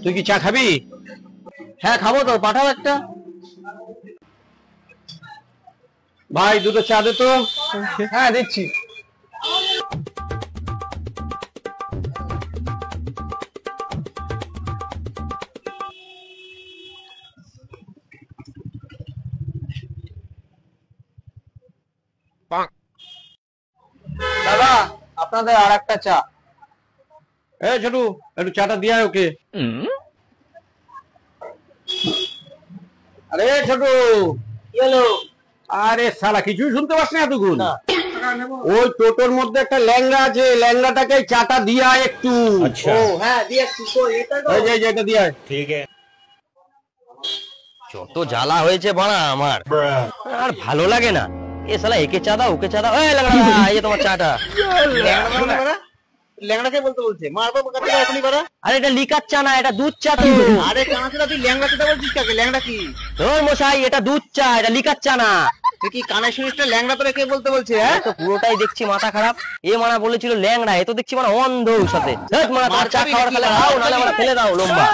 তুই কি চা খাবি? হ্যাঁ খাবো তো, পাঠাও একটা। ভাই দুটো চা দে তো। হ্যাঁ দিচ্ছি। দাদা আপনাদের আর একটা চা। ছোটু, একটু চাটা দিয়ে আয় ওকে। আরে ছোটু, কি হলো? আরে শালা কিছুই শুনতে পাস না এতক্ষণ? না। ওই টোটোর মধ্যে একটা ল্যাংড়া আছে, ল্যাংড়াটাকে চাটা দিয়ে আয় একটু। ও হ্যাঁ দিয়েছি। এটা তো এই যে এটা দিয়ে আয়। যত জ্বালা হয়েছে বাড়া আমার, আর ভালো লাগে না। এ শালা একে চা দাও ওকে চা দাও, এই লাগা এই যে তোমার চাটা। ল্যাংড়াকে বলতে বলছে, মারবো কাছে এখনই বাড়া। আরে এটা লিকার চা না, এটা দুধ চা তো। আরে কানাচুদা তুই ল্যাংড়া চোদা বলছিস কাকে? ল্যাংড়া কি? ধর মশাই, এটা দুধ চা, এটা লিকার চা না। তুই কি কানে শুনিসটা? ল্যাংড়া তোরা কে বলতে বলছে? হ্যাঁ তো পুরোটাই দেখছি মাথা খারাপ। এ মানা বলেছিল ল্যাংড়া, এ তো দেখছি মানে অন্ধ ওর সাথে। মানা তার চা খাওয়ার খেলে দাও, নাহলে আমরা ফেলে দাও লম্বা।